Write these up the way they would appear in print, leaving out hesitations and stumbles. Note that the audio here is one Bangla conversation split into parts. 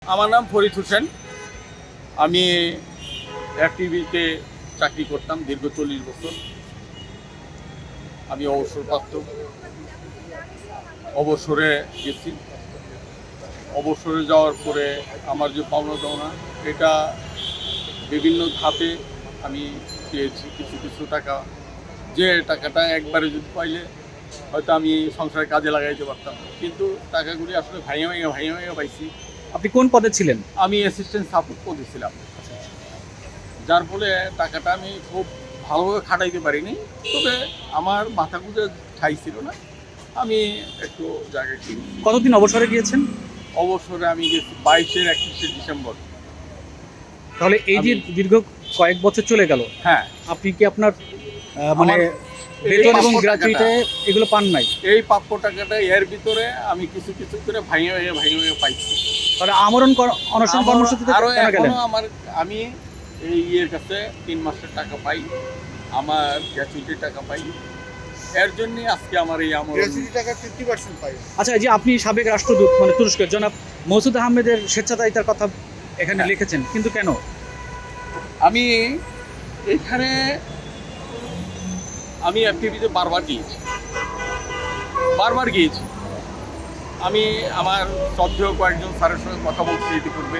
আমার নাম ফরিদ হোসেন। আমি টিভিতে চাকরি করতাম দীর্ঘ 40 বছর। আমি অবসরপ্রাপ্ত। অবসরে গেছি। অবসরে যাওয়ার পরে আমার যে পাওনা দাওনা এটা বিভিন্ন ধাপে আমি পেয়েছি কিছু কিছু টাকা, যে টাকাটা একবারে যদি পাইলে হয়তো আমি সংসারে কাজে লাগাইতে পারতাম, কিন্তু টাকাগুলি আসলে ভাইয়া ভাইয়া পাইছি। আপনি কোন পদে ছিলেন? আমি অ্যাসিস্ট্যান্ট সাপোর্ট পদে ছিলাম, যার ফলে টাকাটা আমি খুব ভালোভাবে খাটাইতে পারিনি। তবে আমার মাথা গুঁজে ঠাই ছিল না, আমি একটু জায়গায় ছিল। কতদিন অবসরে গিয়েছেন? অবসরে আমি গেছি 22-এর 31শে ডিসেম্বর। তাহলে এই যে দীর্ঘ কয়েক বছর চলে গেল, হ্যাঁ, আপনি কি আপনার মানে বেতন এবং গ্র্যাচুইটি এগুলো পান নাই? এই প্রাপ্য টাকাটা এর ভিতরে আমি কিছু কিছু করে ভাইয়া পাইছি। তাহলে অনশন কর্মসূচিতে আরো কেন গেলেন? এখনো আমি এই ইয়ের কাছে 3 মাসের টাকা পাই, আমার গ্র্যাচুইটির টাকা পাই। এর জন্য আজকে আমার এই গ্র্যাচুইটি টাকা 50% পাই। আচ্ছা, এই যে আপনি সাবেক রাষ্ট্রদূত মানে তুরস্কের জনাব মওসুদ আহমেদের স্বেচ্ছাচারিতার কথা এখানে লিখেছেন, কিন্তু কেন? আমি এখানে আমি টিভিতে বারবার গিয়েছি। আমি আমার শ্রদ্ধেয় কয়েকজন স্যারের সঙ্গে কথা বলছি ইতিপূর্বে।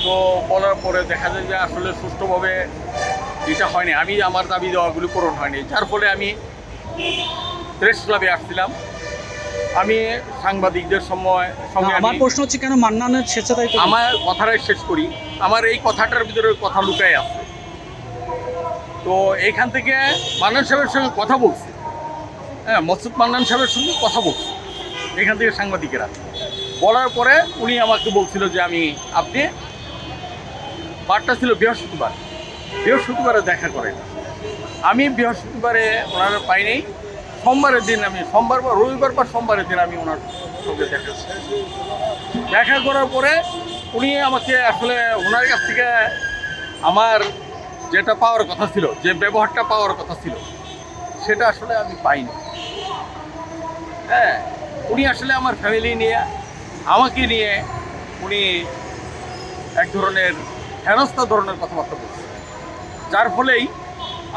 তো বলার পরে দেখা যায় যে আসলে সুষ্ঠুভাবে এটা হয়নি, আমি আমার দাবি দেওয়াগুলি পূরণ হয়নি, যার ফলে আমি প্রেস ক্লাবে আসছিলাম। আমি সাংবাদিকদের সঙ্গে আমার প্রশ্ন হচ্ছে, কেন মান্নানের স্বেচ্ছাচারিতা? আমার কথাটাই শেষ করি। আমার এই কথাটার ভিতরে কথা লুকাই আছে। তো এইখান থেকে মান্নান সাহেবের সঙ্গে কথা বলছি, হ্যাঁ, মকসুদ মান্নান সাহেবের সঙ্গে কথা বলছি এখান থেকে সাংবাদিকেরা। বলার পরে উনি আমাকে বলছিল যে আপনি বারটা ছিল বৃহস্পতিবারে দেখা করেন। আমি বৃহস্পতিবারে ওনারা পাই নাই। সোমবারের দিন সোমবার বা রবিবার বা সোমবারের দিন আমি ওনার সঙ্গে দেখা করার পরে উনি আমাকে আসলে ওনার কাছ থেকে আমার যেটা পাওয়ার কথা ছিল, যে ব্যবহারটা পাওয়ার কথা ছিল, সেটা আসলে আমি পাইনি। হ্যাঁ, উনি আসলে আমার ফ্যামিলি নিয়ে, আমাকে নিয়ে উনি এক ধরনের হেনস্থা ধরনের কথাবার্তা বলছে, যার ফলেই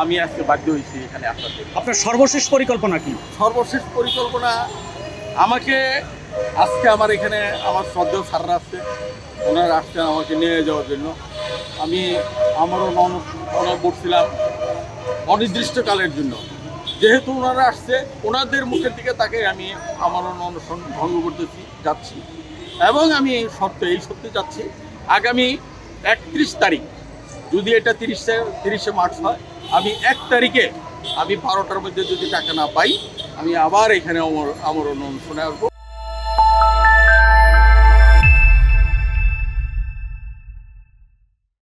আমি আজকে বাধ্য হয়েছি এখানে আসার জন্য। আপনার সর্বশেষ পরিকল্পনা কি? সর্বশেষ পরিকল্পনা, আমাকে আজকে আমার এখানে আমার শ্রদ্ধেয় স্যাররা আসছে, ওনারা আসছেন আমাকে নিয়ে যাওয়ার জন্য। আমারও বলছিলাম অনির্দিষ্টকালের জন্য, যেহেতু ওনারা আসছে, ওনাদের মুখের দিকে তাকে আমি আমারও অনশন ভঙ্গ করতেছি যাচ্ছি, এবং আমি এই সত্যি যাচ্ছি। আগামী 31 তারিখ, যদি এটা 30শে মার্চ হয়, আমি 1 তারিখে আমি 12টার মধ্যে যদি টাকা না পাই, আমি আবার এখানে আমার অনশনে আসবো।